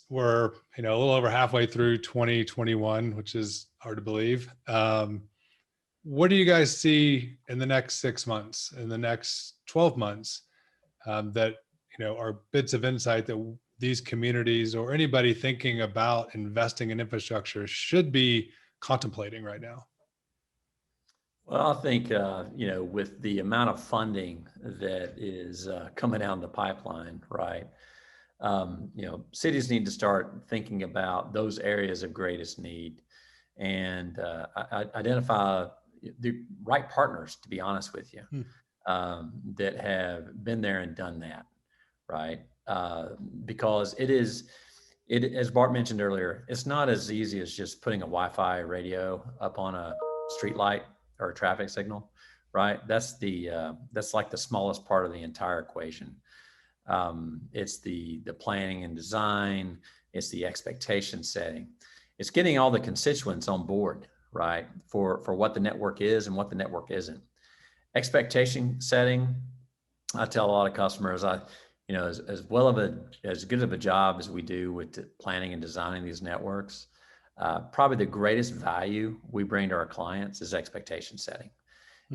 we're a little over halfway through 2021, which is hard to believe. What do you guys see in the next 6 months, in the next 12 months, that are bits of insight that these communities or anybody thinking about investing in infrastructure should be contemplating right now? Well, I think, with the amount of funding that is coming down the pipeline, right? Cities need to start thinking about those areas of greatest need and identify the right partners, to be honest with you, that have been there and done that, right? Because as Bart mentioned earlier, it's not as easy as just putting a Wi-Fi radio up on a street light or a traffic signal, right? That's like the smallest part of the entire equation. It's the planning and design. It's the expectation setting. It's getting all the constituents on board, right? For what the network is and what the network isn't. Expectation setting. I tell a lot of customers, as good of a job as we do with planning and designing these networks, probably the greatest value we bring to our clients is expectation setting.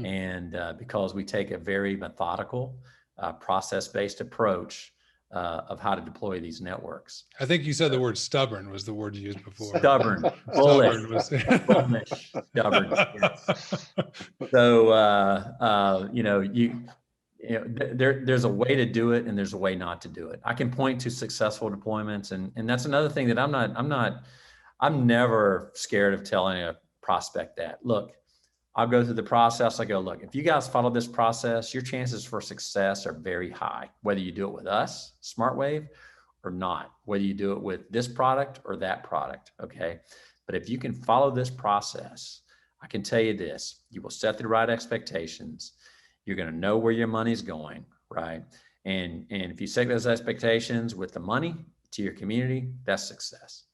And because we take a very methodical, process-based approach of how to deploy these networks. I think you said the word stubborn was the word you used before. Stubborn, bullish, stubborn. Yes. So, there's a way to do it and there's a way not to do it. I can point to successful deployments, and that's another thing that I'm never scared of telling a prospect that, look, I'll go through the process. I go, look, if you guys follow this process, your chances for success are very high, whether you do it with us, SmartWAVE, or not, whether you do it with this product or that product, okay? But if you can follow this process, I can tell you this, you will set the right expectations. You're going to know where your money's going, right? And if you set those expectations with the money to your community, that's success,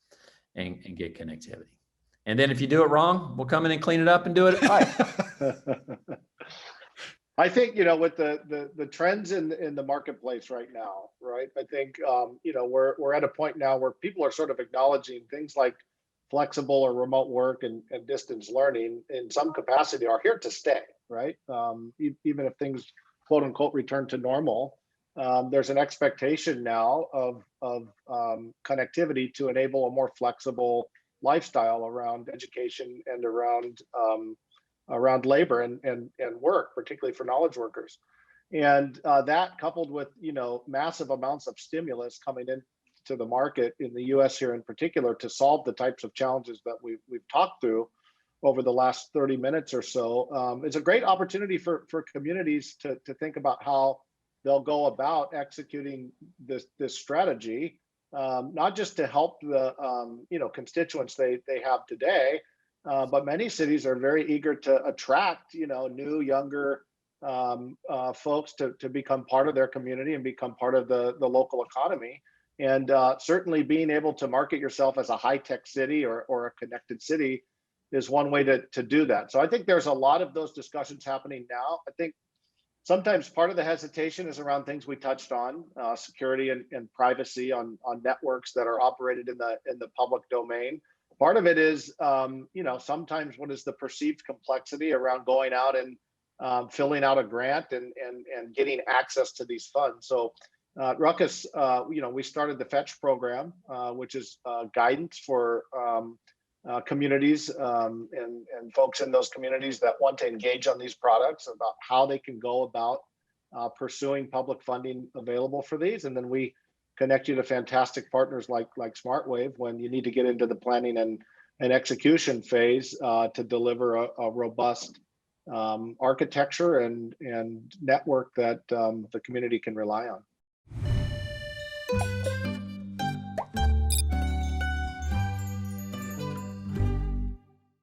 and get connectivity. And then if you do it wrong, we'll come in and clean it up and do it right. I think, with the trends in the marketplace right now, right? I think, we're at a point now where people are sort of acknowledging things like flexible or remote work and distance learning in some capacity are here to stay, right? Even if things, quote unquote, return to normal, there's an expectation now of connectivity to enable a more flexible lifestyle around education and around labor and work, particularly for knowledge workers. And that coupled with, massive amounts of stimulus coming into the market in the US here in particular to solve the types of challenges that we've talked through over the last 30 minutes or so, it's a great opportunity for communities to think about how they'll go about executing this strategy. Not just to help the constituents they have today, but many cities are very eager to attract new, younger folks to become part of their community and become part of the local economy. And certainly being able to market yourself as a high-tech city or a connected city is one way to do that. So I think there's a lot of those discussions happening now. I think sometimes part of the hesitation is around things we touched on, security and privacy on networks that are operated in the public domain. Part of it is, sometimes what is the perceived complexity around going out and filling out a grant and getting access to these funds. So Ruckus, we started the Fetch program, which is guidance for communities and folks in those communities that want to engage on these products about how they can go about pursuing public funding available for these. And then we connect you to fantastic partners like SmartWAVE when you need to get into the planning and execution phase to deliver a robust architecture and network that the community can rely on.